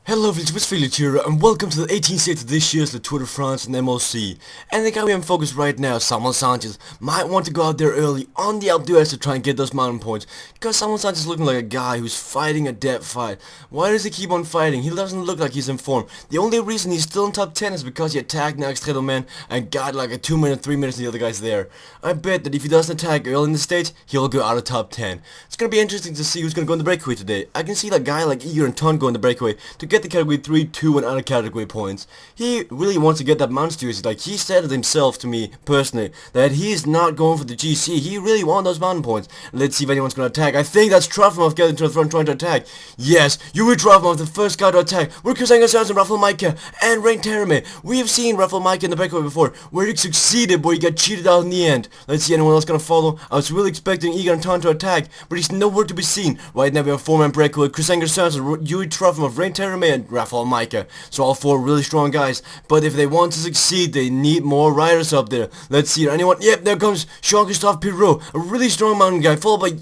Hello village, it's Felix here, and welcome to the 18th stage of this year's the Tour de France and MLC. And the guy we have in focus right now, Samuel Sanchez, might want to go out there early on the Alpe d'Huez to try and get those mountain points, because Samuel Sanchez is looking like a guy who's fighting a dead fight. Why does he keep on fighting? He doesn't look like he's in form. The only reason he's still in top 10 is because he attacked next man and got like a 2 minute, 3 minutes and the other guy's there. I bet that if he doesn't attack early in the stage, he'll go out of top 10. It's gonna be interesting to see who's gonna go in the breakaway today. I can see that guy like Eager and Ton go in the breakaway to get the category 3, 2 and other category points. He really wants to get that mountain jersey. Like, he said it himself to me personally that he's not going for the GC. He really wants those mountain points. Let's see if anyone's going to attack. I think that's Trofimov getting to the front trying to attack. Yes, Yuri Trofimov, the first guy to attack. We're Kusenga Johnson, Rafael Maika and Rain Terame. We have seen Rafael Maika in the breakaway before where he succeeded but he got cheated out in the end. Let's see anyone else going to follow. I was really expecting Egan and Ton to attack, but he's nowhere to be seen. Right now we have a 4-man breakaway. Kusenga Johnson, Yuri Trofimov, Rain Terame and Rafael Maika. So all 4 really strong guys, but if they want to succeed, they need more riders up there. Let's see, anyone? Yep, there comes Jean-Christophe Pirot, a really strong mountain guy, followed by,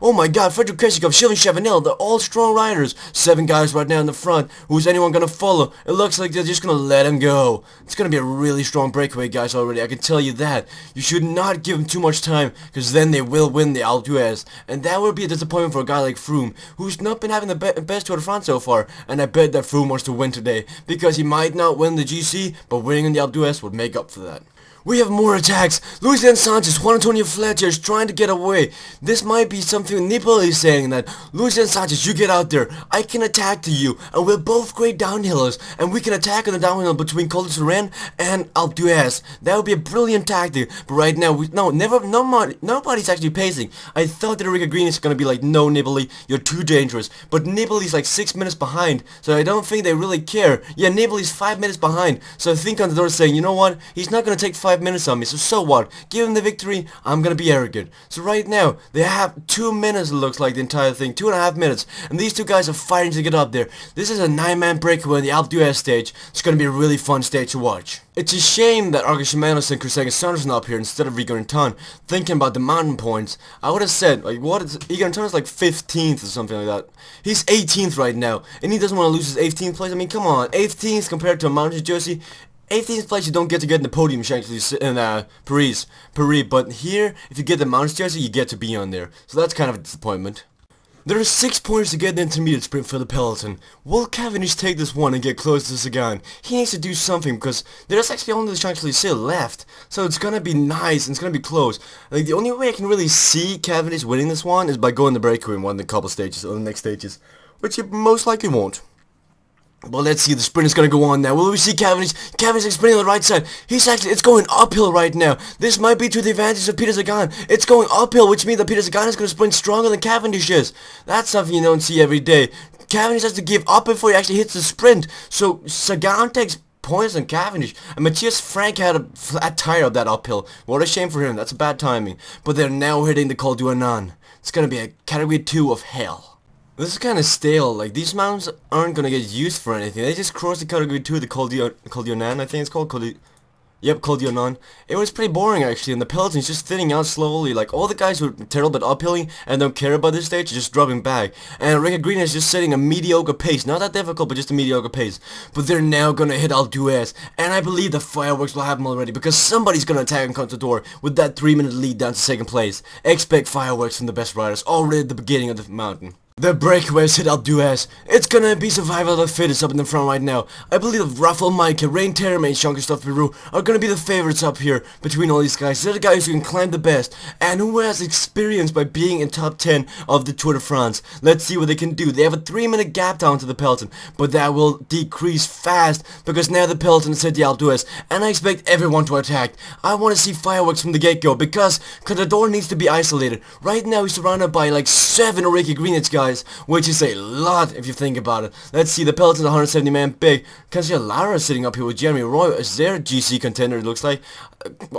oh my god, Frederick Keshikov, Sylvain Chavanel. They're all strong riders. 7 guys right now in the front. Who's anyone gonna follow? It looks like they're just gonna let him go. It's gonna be a really strong breakaway, guys, already. I can tell you that. You should not give them too much time, because then they will win the Alpe d'Huez. And that would be a disappointment for a guy like Froome, who's not been having the best Tour de France so far. And I bet that Froome wants to win today, because he might not win the GC, but winning in the Alpe d'Huez would make up for that. We have more attacks. Luis Sanchez, Juan Antonio Fletcher is trying to get away. This might be something Nipple is saying that, Luis Sanchez, you get out there. I can attack to you, and we're both great downhillers, and we can attack on the downhill between Col de Suren and Alpe d'Huez. That would be a brilliant tactic, but right now, nobody's actually pacing. I thought that Orica Green is going to be like, no, Nibble, you're too dangerous. But Nibble is like 6 minutes behind, so I don't think they really care. Yeah, Nibble is 5 minutes behind, so I think on the door saying, you know what, he's not going to take 5 minutes on me, so what? Give him the victory, I'm gonna be arrogant. So right now, they have 2 minutes, it looks like, the entire thing, 2.5 minutes, and these 2 guys are fighting to get up there. This is a 9-man breakaway in the Alpe d'Huez stage. It's gonna be a really fun stage to watch. It's a shame that Argos-Shimano sent Kusenga Sanderson up here instead of Egan and Ton, thinking about the mountain points. I would have said, like, what is, Egan and Ton is like 15th or something like that. He's 18th right now, and he doesn't want to lose his 18th place. I mean, come on, 18th compared to a mountain jersey. 18th place you don't get to get in the podium actually in Paris, but here, if you get the mountain jersey, you get to be on there. So that's kind of a disappointment. There are 6 points to get the intermediate sprint for the peloton. Will Cavendish take this one and get close to Sagan? He needs to do something because there's actually only the Champs-Élysées left. So it's gonna be nice and it's gonna be close. Like, the only way I can really see Cavendish winning this one is by going the breakaway in one of the couple stages or the next stages, which he most likely won't. But let's see, the sprint is gonna go on now. Will we see Cavendish? Cavendish is sprinting on the right side. It's going uphill right now. This might be to the advantage of Peter Sagan. It's going uphill, which means that Peter Sagan is gonna sprint stronger than Cavendish is. That's something you don't see every day. Cavendish has to give up before he actually hits the sprint. So Sagan takes points on Cavendish. And Matthias Frank had a flat tire of that uphill. What a shame for him. That's bad timing. But they're now hitting the Col du Anan. It's gonna be a category 2 of hell. This is kind of stale. Like, these mountains aren't gonna get used for anything. They just crossed the category 2, the Col du Anan, I think it's called. Col du Anan. It was pretty boring actually, and the peloton's just thinning out slowly. Like, all the guys who are terrible at uphilling and don't care about this stage are just dropping back. And Orica Green is just setting a mediocre pace. Not that difficult, but just a mediocre pace. But they're now gonna hit Alpe d'Huez. And I believe the fireworks will happen already, because somebody's gonna attack and Contador with that 3-minute lead down to 2nd place. Expect fireworks from the best riders already at the beginning of the mountain. The breakaways hit Alpe d'Huez. It's gonna be survival of the fittest up in the front right now. I believe Rafael Maika, Rain Terame and Jean-Christophe Pirot are gonna be the favorites up here between all these guys. They're the guys who can climb the best and who has experience by being in top 10 of the Tour de France. Let's see what they can do. They have a 3-minute gap down to the peloton, but that will decrease fast because now the peloton has hit the Alpe d'Huez, and I expect everyone to attack. I want to see fireworks from the get-go because Contador needs to be isolated. Right now he's surrounded by like 7 Orica Greenedge guys, which is a lot if you think about it. Let's see, the peloton's 170 man big. Cancellara sitting up here with Jeremy Roy as their GC contender, it looks like.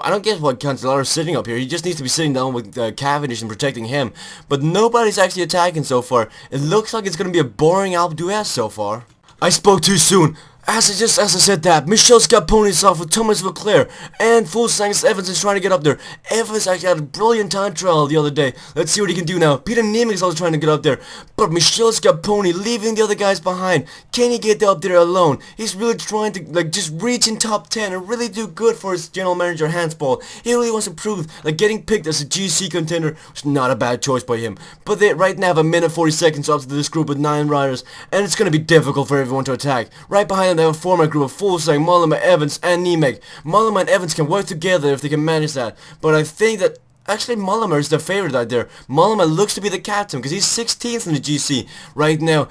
I don't get what Cancellara's sitting up here. He just needs to be sitting down with Cavendish and protecting him. But nobody's actually attacking so far. It looks like it's going to be a boring Alpe d'Huez so far. I spoke too soon. As I said that, Michel Scarponi is off with Thomas Leclerc, and Fuglsang's Evans is trying to get up there. Evans actually had a brilliant time trial the other day. Let's see what he can do now. Peter Nemec is also trying to get up there, but Michel Scarponi leaving the other guys behind. Can he get up there alone? He's really trying to just reach in top 10 and really do good for his general manager Hans Ball. He really wants to prove getting picked as a GC contender was not a bad choice by him. But they right now have a minute 40 seconds up to this group with 9 riders, and it's going to be difficult for everyone to attack. Right behind them they have a former group of Fuglsang, Mollema, Evans and Nemec. Mollema and Evans can work together if they can manage that, but I think that actually Mollema is the favorite out there. Mollema looks to be the captain because he's 16th in the GC right now.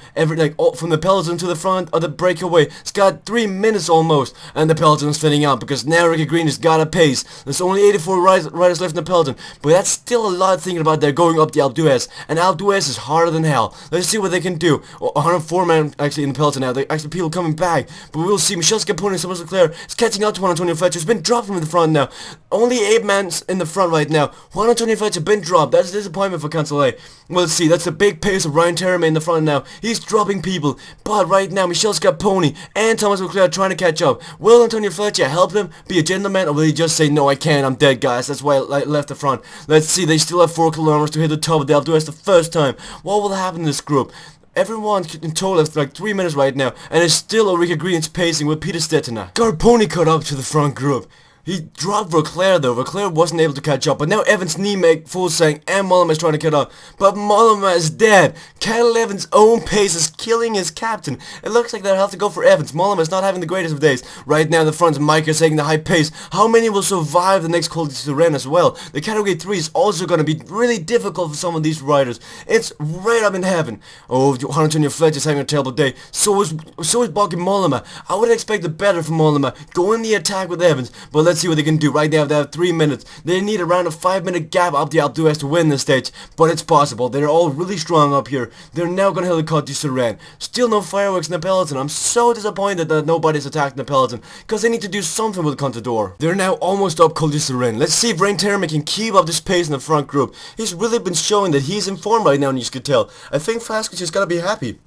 From the peloton to the front of the breakaway, it's got 3 minutes almost, and the peloton is thinning out because now Ricky Green has got a pace. There's only 84 riders left in the peloton, but that's still a lot thinking about. They're going up the Alpe d'Huez, and Alpe d'Huez is harder than hell. Let's see what they can do. 104 men actually in the peloton now. Actually people coming back, but we'll see. Michel Scarponi and Thomas Leclerc is catching up to Juan Antonio Fletcher. He's been dropped from the front now. Only 8 men in the front right now. Juan Antonio Fletcher been dropped. That's a disappointment for Cannondale. Well, let's see. That's the big pace of Ryan Terame in the front now. He's dropping people. But right now, Michel Scarponi and Thomas Leclerc are trying to catch up. Will Antonio Fletcher help him be a gentleman, or will he just say, no, I can't, I'm dead, guys. That's why I left the front. Let's see. They still have 4 kilometers to hit the top of the Alpe d'Huez the first time. What will happen in this group? Everyone in total has 3 minutes right now, and it's still Orica Greenedge pacing with Peter Stetina. Scarponi caught up to the front group. He dropped Leclerc though. Leclerc wasn't able to catch up, but now Evans, Nemec, Fuglsang and Mollema is trying to catch up. But Mollema is dead. Cadel Evans' own pace is killing his captain. It looks like they'll have to go for Evans. Mollema is not having the greatest of days. Right now in the front, Micah is taking the high pace. How many will survive the next Col de Suren as well? The category 3 is also going to be really difficult for some of these riders. It's right up in heaven. Oh, Juan Antonio Fletcher is having a terrible day. So is Belkin Mollema. I would expect the better from Mollema. Go in the attack with Evans, but let's see what they can do. Right now they have 3 minutes. They need around a 5-minute gap up the Alpe d'Huez to win this stage, but it's possible. They're all really strong up here. They're now going to hit the Col de Suren. Still no fireworks in the peloton. I'm so disappointed that nobody's attacking the peloton, because they need to do something with Contador. They're now almost up Col de Suren. Let's see if Ryan Terame can keep up this pace in the front group. He's really been showing that he's in form right now in Euskaltel. I think Fiascotje's got to be happy.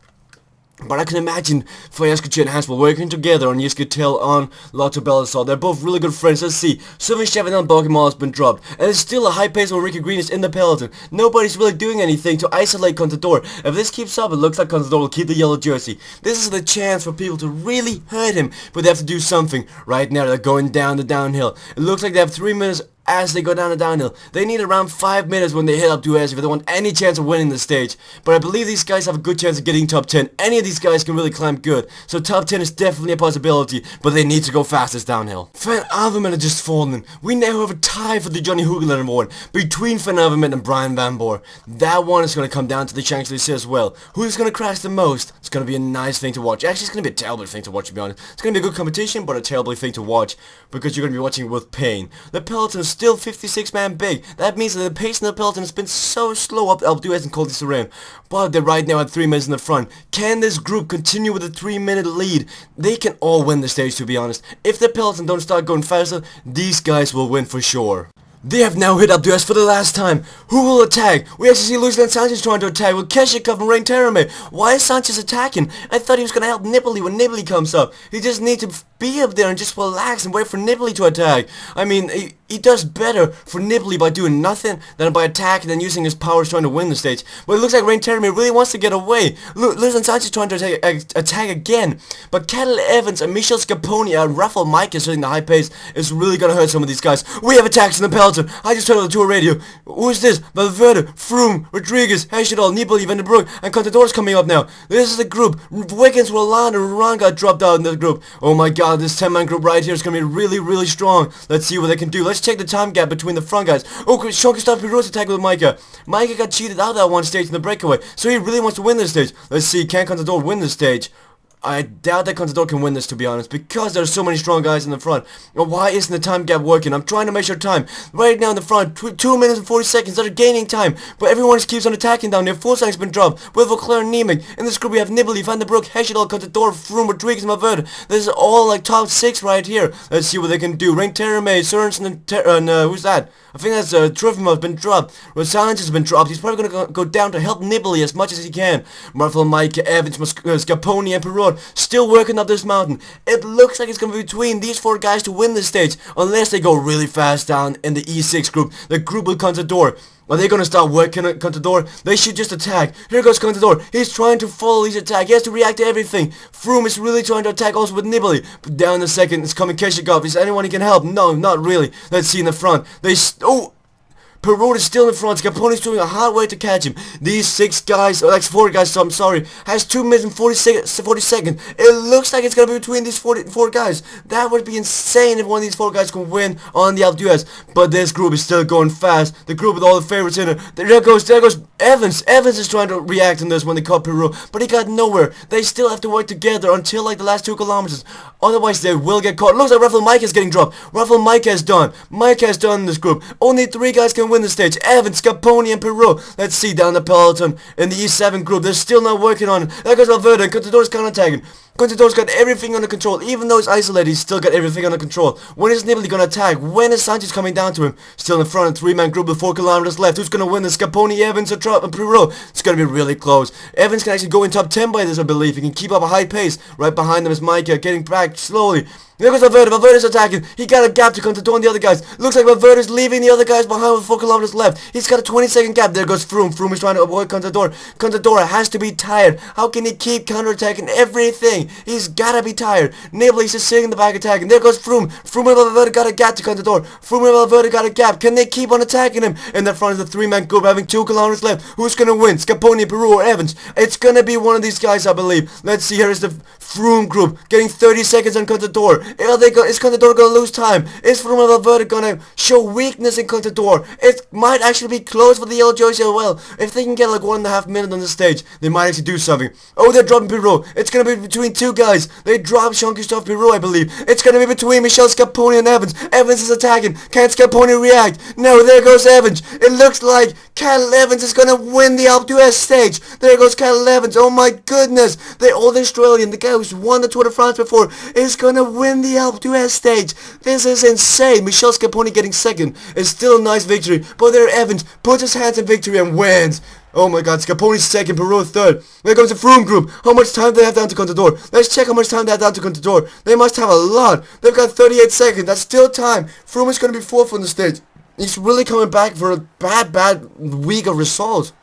But I can imagine Fiascotje and Hans working together on Euskaltel on Lotto Belisol. They're both really good friends. Let's see. Sylvain Chavanel and Balkan has been dropped. And it's still a high pace when Ricky Green is in the peloton. Nobody's really doing anything to isolate Contador. If this keeps up, it looks like Contador will keep the yellow jersey. This is the chance for people to really hurt him. But they have to do something. Right now they're going down the downhill. It looks like they have 3 minutes as they go down the downhill. They need around 5 minutes when they hit Alpe d'Huez if they want any chance of winning the stage. But I believe these guys have a good chance of getting top 10. Any of these guys can really climb good. So top 10 is definitely a possibility, but they need to go fastest downhill. Van Avermaet had just fallen. We now have a tie for the Johnny Hoogland award between Van Avermaet and Brian Van Boer. That one is going to come down to the Champs-Élysées as well. Who's going to crash the most? It's going to be a nice thing to watch. Actually, it's going to be a terrible thing to watch, to be honest. It's going to be a good competition, but a terrible thing to watch, because you're going to be watching it with pain. The peloton is still 56 man big. That means that the pace in the peloton has been so slow up Alpe d'Huez and Col de Suren. But they're right now at 3 minutes in the front. Can this group continue with a 3-minute lead? They can all win the stage, to be honest. If the peloton don't start going faster, these guys will win for sure. They have now hit Alpe d'Huez for the last time. Who will attack? We actually see Luis Sanchez trying to attack with Keshikov and Ryan Terame. Why is Sanchez attacking? I thought he was going to help Nibali when Nibali comes up. He just needs to be up there and just relax and wait for Nibali to attack. I mean, he does better for Nibali by doing nothing than by attacking and using his powers trying to win the stage. But it looks like Ryan Terame really wants to get away. Luis Sanchez trying to attack again. But Cadel Evans and Michel Scarponi and Rafael Mike is hitting the high pace. It's really going to hurt some of these guys. We have attacks in the peloton. I just heard on the tour radio. Who is this? Valverde, Froome, Rodriguez, Hesjedal, Nibali, Van den Broek, and Contador's coming up now. This is the group. Wiggins, Roland, and Roland got dropped out in the group. Oh my god, this 10-man group right here is going to be really, really strong. Let's see what they can do. Let's check the time gap between the front guys. Oh, Jean-Christophe Pirot's attack with Micah. Micah got cheated out of that one stage in the breakaway, so he really wants to win this stage. Let's see, can Contador win this stage? I doubt that Contador can win this, to be honest, because there are so many strong guys in the front. Why isn't the time gap working? I'm trying to measure time. Right now in the front, 2 minutes and 40 seconds, they're gaining time, but everyone just keeps on attacking down there. Fuglsang's been dropped, with Leclerc and Nemec. In this group we have Nibali, Van den Broek, Hesjedal, Contador, Froome, Rodriguez, and Valverde. This is all like top 6 right here. Let's see what they can do. Ryan Terame, Sørensen, and who's that? I think that's Trufimov has been dropped. Sanchez has been dropped. He's probably going to go down to help Nibali as much as he can. Rafael Mike, Evans, Scarponi, and Pirot. Contador still working up this mountain. It looks like it's going to be between these 4 guys to win the stage, unless they go really fast down in the E6 group, the group with Contador. Are they gonna start working on Contador? They should just attack. Here goes Contador. He's trying to follow his attack. He has to react to everything. Froome is really trying to attack also with Nibali. But down in the second, it's coming Keeperodd. Is anyone he can help? No, not really. Let's see in the front. Peerodd is still in front. Scapone's doing a hard way to catch him. These 6 guys, or like 4 guys, so I'm sorry, has 2 minutes and 40 seconds. It looks like it's going to be between these 4 guys. That would be insane if one of these 4 guys can win on the Alpe d'Huez. But this group is still going fast. The group with all the favorites in it. There goes Evans. Evans is trying to react on this when they caught Peerodd, but he got nowhere. They still have to work together until like the last 2 kilometers. Otherwise they will get caught. Looks like Rafael Mike is getting dropped. Rafael Mike has done. Mike has done in this group. Only 3 guys can win the stage. Evans, Scaponi, and Peerodd. Let's see down the peloton in the E7 group. They're still not working on it. There goes Valverde. Contador's counter-attacking. Contador's got everything under control. Even though he's isolated, he's still got everything under control. When is Nibali gonna attack? When is Sanchez coming down to him? Still in front, a 3-man group with 4 kilometers left. Who's gonna win this? Scaponi, Evans, or Peerodd? It's gonna be really close. Evans can actually go in top 10 by this, I believe. He can keep up a high pace. Right behind them is Micah, getting back slowly. There goes Valverde. Valverde's attacking. He got a gap to Contador and the other guys. Looks like Valverde's leaving the other guys behind with 4 kilometers left. He's got a 20-second gap. There goes Froome. Froome is trying to avoid Contador. Contador has to be tired. How can he keep counterattacking everything? He's gotta be tired. Nibali's just sitting in the back attacking. There goes Froome. Froome and Valverde got a gap to Contador. Froome and Valverde got a gap. Can they keep on attacking him? In the front is the 3-man group having 2 kilometers left. Who's gonna win? Scaponi, Peerodd, or Evans? It's gonna be one of these guys, I believe. Let's see. Here is the Froome group getting 30 seconds on Contador. Is Contador gonna lose time? Is Froome and Valverde gonna show weakness in Contador? It might actually be close for the yellow jersey as well. If they can get like 1.5 minutes on the stage, they might actually do something. Oh, they're dropping Peerodd. It's gonna be between 2 guys. They dropped Jean-Christophe Peerodd, I believe. It's gonna be between Michel Scaponi and Evans. Evans is attacking. Can Scaponi react? No, there goes Evans. It looks like Cadel Evans is gonna win the Alpe d'Huez stage. There goes Cadel Evans. Oh my goodness. The old Australian, the guy who's won the Tour de France before, is gonna win the Alpe d'Huez stage. This is insane. Michel Scaponi getting second is still a nice victory, but there Evans puts his hands in victory and wins. Oh my god, Scaponi's second, Peerodd third. There comes the Froome group. How much time do they have down to Contador? Let's check how much time they have down to Contador. They must have a lot. They've got 38 seconds. That's still time. Froome is going to be fourth on the stage. He's really coming back for a bad week of results.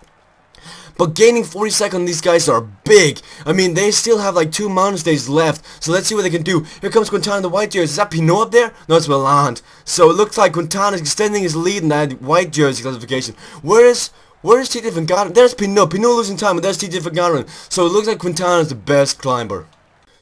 But gaining 40 seconds on these guys are big. I mean, they still have like 2 mountain stages left. So let's see what they can do. Here comes Quintana in the white jersey. Is that Pinot up there? No, it's Milan. So it looks like Quintana is extending his lead in that white jersey classification. Where is TJ Van Garderen? There's Pinot. Pinot losing time, but there's TJ Van Garderen. So it looks like Quintana is the best climber.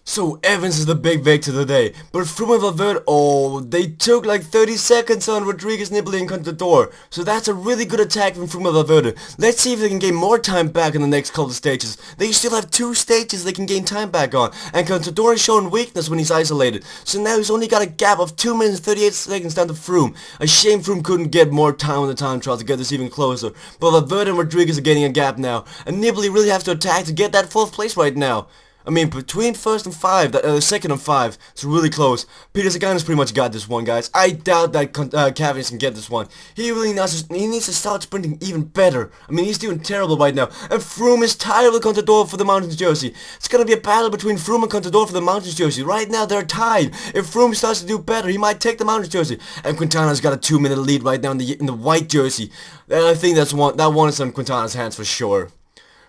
So Evans is the big victor today, but Froome and Valverde, oh, they took like 30 seconds on Rodriguez, Nibali and Contador. So that's a really good attack from Froome and Valverde. Let's see if they can gain more time back in the next couple of stages. They still have 2 stages they can gain time back on, and Contador has shown weakness when he's isolated. So now he's only got a gap of 2 minutes and 38 seconds down to Froome. A shame Froome couldn't get more time on the time trial to get this even closer. But Valverde and Rodriguez are getting a gap now, and Nibali really has to attack to get that 4th place right now. I mean, between first and 5, second and 5, it's really close. Peter Sagan's pretty much got this one, guys. I doubt that Cavendish can get this one. He really needs to start sprinting even better. I mean, he's doing terrible right now. And Froome is tired with Contador for the Mountains jersey. It's gonna be a battle between Froome and Contador for the Mountains jersey. Right now, they're tied. If Froome starts to do better, he might take the Mountains jersey. And Quintana's got a 2-minute lead right now in the white jersey. And I think that one is on Quintana's hands for sure.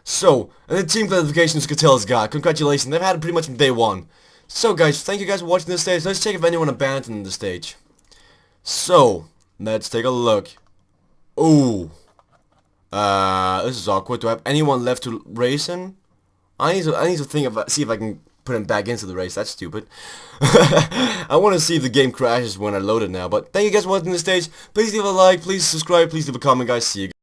So, and the team classification Euskaltel's got. Congratulations, they've had it pretty much from day 1. So guys, thank you guys for watching this stage. Let's check if anyone abandoned the stage. So, let's take a look. Ooh. This is awkward. Do I have anyone left to race in? I need to see if I can put him back into the race. That's stupid. I want to see if the game crashes when I load it now. But thank you guys for watching this stage. Please leave a like, please subscribe, please leave a comment, guys. See you guys.